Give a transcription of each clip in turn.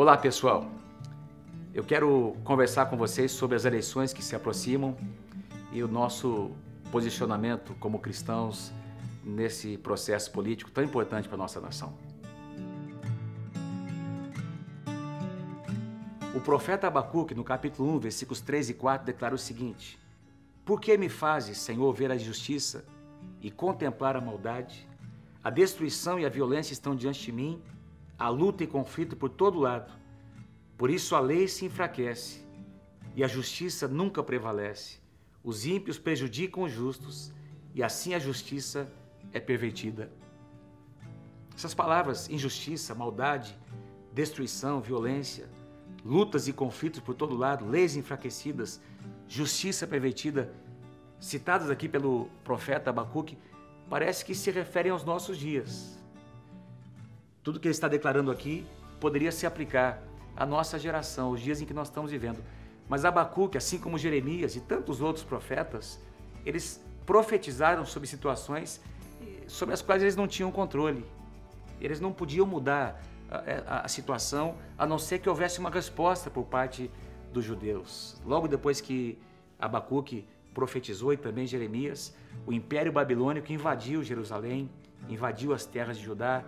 Olá, pessoal. Eu quero conversar com vocês sobre as eleições que se aproximam e o nosso posicionamento como cristãos nesse processo político tão importante para a nossa nação. O profeta Abacuque, no capítulo 1, versículos 3 e 4, declara o seguinte: Por que me fazes, Senhor, ver a injustiça e contemplar a maldade? A destruição e a violência estão diante de mim, a luta e conflito por todo lado. Por isso a lei se enfraquece e a justiça nunca prevalece. Os ímpios prejudicam os justos e assim a justiça é pervertida. Essas palavras, injustiça, maldade, destruição, violência, lutas e conflitos por todo lado, leis enfraquecidas, justiça pervertida, citadas aqui pelo profeta Abacuque, parece que se referem aos nossos dias. Tudo que ele está declarando aqui poderia se aplicar à nossa geração, os dias em que nós estamos vivendo. Mas Abacuque, assim como Jeremias e tantos outros profetas, eles profetizaram sobre situações sobre as quais eles não tinham controle. Eles não podiam mudar a situação, a não ser que houvesse uma resposta por parte dos judeus. Logo depois que Abacuque profetizou, e também Jeremias, o Império Babilônico invadiu Jerusalém, invadiu as terras de Judá,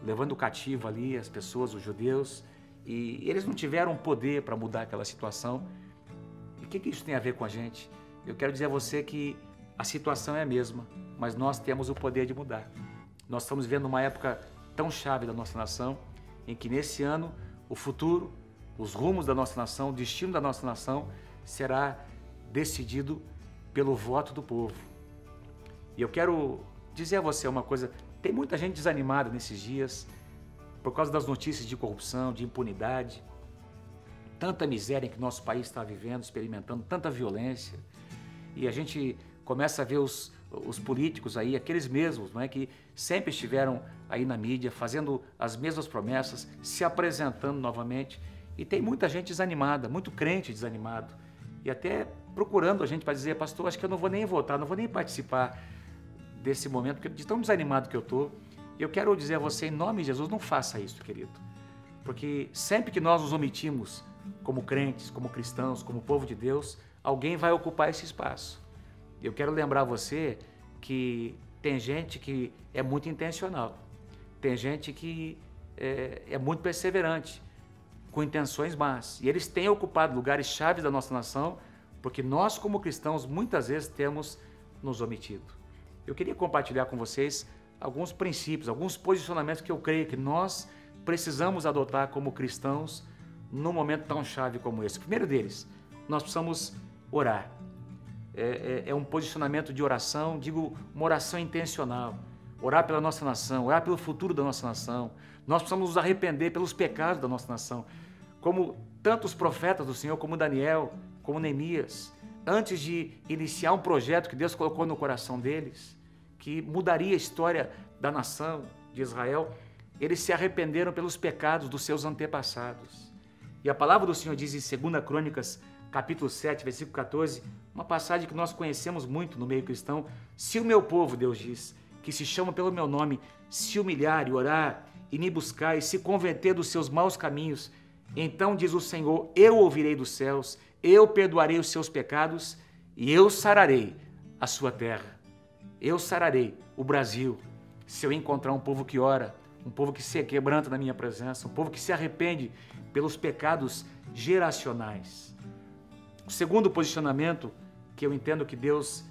levando cativo ali as pessoas, os judeus, e eles não tiveram poder para mudar aquela situação. E o que isso tem a ver com a gente? Eu quero dizer a você que a situação é a mesma, mas nós temos o poder de mudar. Nós estamos vivendo uma época tão chave da nossa nação, em que nesse ano o futuro, os rumos da nossa nação, o destino da nossa nação será decidido pelo voto do povo. E eu quero dizer a você uma coisa: tem muita gente desanimada nesses dias por causa das notícias de corrupção, de impunidade, tanta miséria em que nosso país está vivendo, experimentando tanta violência, e a gente começa a ver os políticos aí, aqueles mesmos, não é, que sempre estiveram aí na mídia, fazendo as mesmas promessas, se apresentando novamente, e tem muita gente desanimada, muito crente desanimado, e até procurando a gente para dizer: pastor, acho que eu não vou nem votar, não vou nem participar desse momento, porque de tão desanimado que eu estou. Eu quero dizer a você, em nome de Jesus, não faça isso, querido, porque sempre que nós nos omitimos como crentes, como cristãos, como povo de Deus, alguém vai ocupar esse espaço. Eu quero lembrar você que tem gente que é muito intencional, tem gente que é muito perseverante, com intenções más, e eles têm ocupado lugares chaves da nossa nação, porque nós, como cristãos, muitas vezes temos nos omitido. Eu queria compartilhar com vocês alguns princípios, alguns posicionamentos que eu creio que nós precisamos adotar como cristãos num momento tão chave como esse. O primeiro deles, nós precisamos orar. É um posicionamento de oração, digo, uma oração intencional. Orar pela nossa nação, orar pelo futuro da nossa nação. Nós precisamos nos arrepender pelos pecados da nossa nação. Como tantos profetas do Senhor, como Daniel, como Neemias, antes de iniciar um projeto que Deus colocou no coração deles, que mudaria a história da nação de Israel, eles se arrependeram pelos pecados dos seus antepassados. E a palavra do Senhor diz em 2 Crônicas, capítulo 7, versículo 14, uma passagem que nós conhecemos muito no meio cristão: se o meu povo, Deus diz, que se chama pelo meu nome, se humilhar e orar e me buscar e se converter dos seus maus caminhos, então, diz o Senhor, eu ouvirei dos céus, eu perdoarei os seus pecados e eu sararei a sua terra. Eu sararei o Brasil se eu encontrar um povo que ora, um povo que se quebranta na minha presença, um povo que se arrepende pelos pecados geracionais. O segundo posicionamento que eu entendo que Deus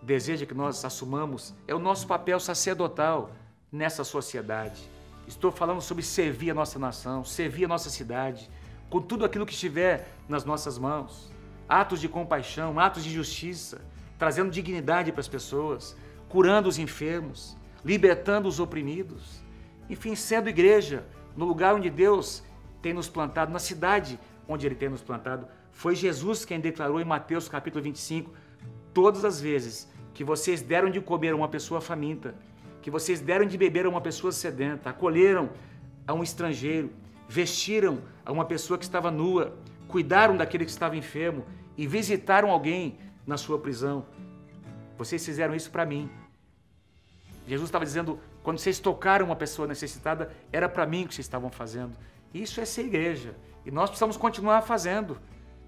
deseja que nós assumamos é o nosso papel sacerdotal nessa sociedade. Estou falando sobre servir a nossa nação, servir a nossa cidade, com tudo aquilo que estiver nas nossas mãos. Atos de compaixão, atos de justiça, trazendo dignidade para as pessoas, curando os enfermos, libertando os oprimidos. Enfim, sendo igreja no lugar onde Deus tem nos plantado, na cidade onde Ele tem nos plantado. Foi Jesus quem declarou em Mateus capítulo 25, todas as vezes que vocês deram de comer a uma pessoa faminta, que vocês deram de beber a uma pessoa sedenta, acolheram a um estrangeiro, vestiram a uma pessoa que estava nua, cuidaram daquele que estava enfermo e visitaram alguém na sua prisão. Vocês fizeram isso para mim. Jesus estava dizendo, quando vocês tocaram uma pessoa necessitada, era para mim que vocês estavam fazendo. Isso é ser igreja. E nós precisamos continuar fazendo.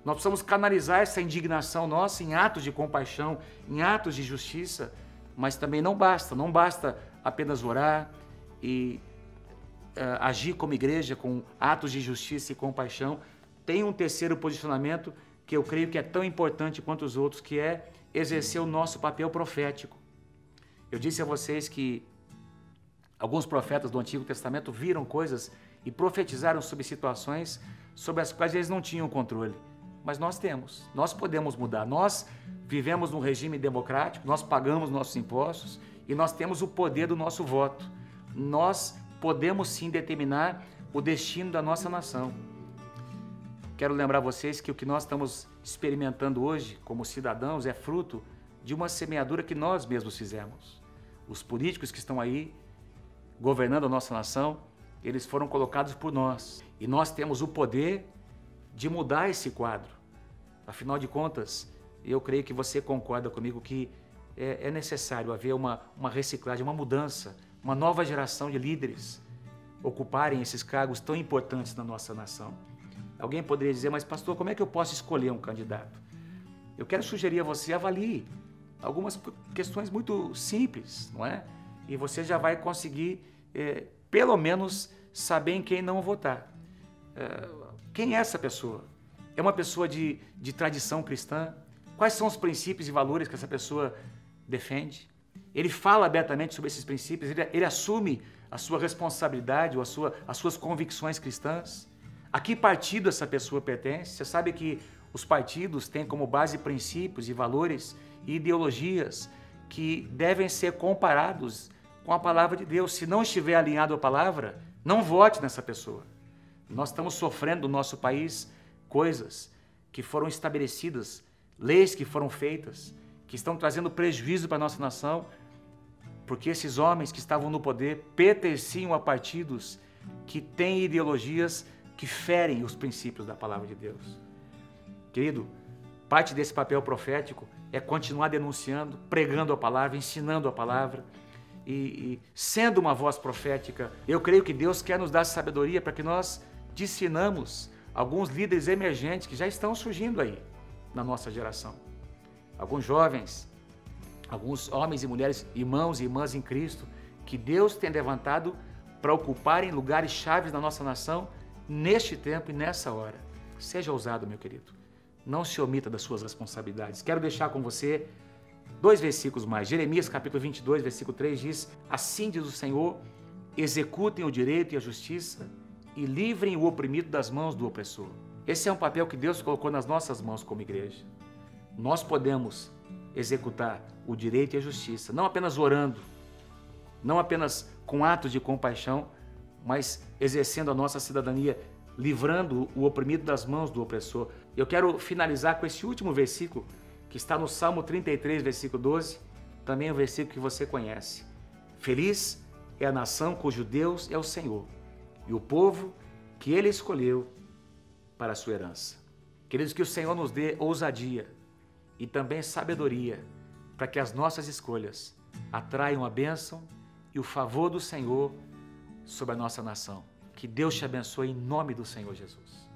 Nós precisamos canalizar essa indignação nossa em atos de compaixão, em atos de justiça, mas também não basta apenas orar e agir como igreja com atos de justiça e compaixão. Tem um terceiro posicionamento que eu creio que é tão importante quanto os outros, que é exercer o nosso papel profético. Eu disse a vocês que alguns profetas do Antigo Testamento viram coisas e profetizaram sobre situações sobre as quais eles não tinham controle. Mas nós temos, nós podemos mudar. Nós vivemos num regime democrático, nós pagamos nossos impostos e nós temos o poder do nosso voto. Nós podemos sim determinar o destino da nossa nação. Quero lembrar vocês que o que nós estamos experimentando hoje como cidadãos é fruto de uma semeadura que nós mesmos fizemos. Os políticos que estão aí governando a nossa nação, eles foram colocados por nós. E nós temos o poder de mudar esse quadro. Afinal de contas, eu creio que você concorda comigo que é necessário haver uma reciclagem, uma mudança, uma nova geração de líderes ocuparem esses cargos tão importantes na nossa nação. Alguém poderia dizer, mas pastor, como é que eu posso escolher um candidato? Eu quero sugerir a você, avalie algumas questões muito simples, não é? E você já vai conseguir, pelo menos, saber em quem não votar. Quem é essa pessoa? É uma pessoa de tradição cristã? Quais são os princípios e valores que essa pessoa defende? Ele fala abertamente sobre esses princípios, ele assume a sua responsabilidade ou as suas convicções cristãs? A que partido essa pessoa pertence? Você sabe que os partidos têm como base princípios e valores e ideologias que devem ser comparados com a palavra de Deus. Se não estiver alinhado à palavra, não vote nessa pessoa. Nós estamos sofrendo no nosso país coisas que foram estabelecidas, leis que foram feitas, que estão trazendo prejuízo para a nossa nação, porque esses homens que estavam no poder pertenciam a partidos que têm ideologias que ferem os princípios da palavra de Deus. Querido, parte desse papel profético é continuar denunciando, pregando a palavra, ensinando a palavra e sendo uma voz profética. Eu creio que Deus quer nos dar sabedoria para que nós discernamos alguns líderes emergentes que já estão surgindo aí na nossa geração. Alguns jovens, alguns homens e mulheres, irmãos e irmãs em Cristo, que Deus tem levantado para ocuparem lugares chaves na nossa nação neste tempo e nessa hora. Seja ousado, meu querido. Não se omita das suas responsabilidades. Quero deixar com você 2 versículos mais. Jeremias capítulo 22, versículo 3 diz: assim diz o Senhor, executem o direito e a justiça e livrem o oprimido das mãos do opressor. Esse é um papel que Deus colocou nas nossas mãos como igreja. Nós podemos executar o direito e a justiça, não apenas orando, não apenas com atos de compaixão, mas exercendo a nossa cidadania, livrando o oprimido das mãos do opressor. Eu quero finalizar com esse último versículo, que está no Salmo 33, versículo 12, também um versículo que você conhece. Feliz é a nação cujo Deus é o Senhor, e o povo que Ele escolheu para a sua herança. Queridos, que o Senhor nos dê ousadia e também sabedoria, para que as nossas escolhas atraiam a bênção e o favor do Senhor sobre a nossa nação. Que Deus te abençoe em nome do Senhor Jesus.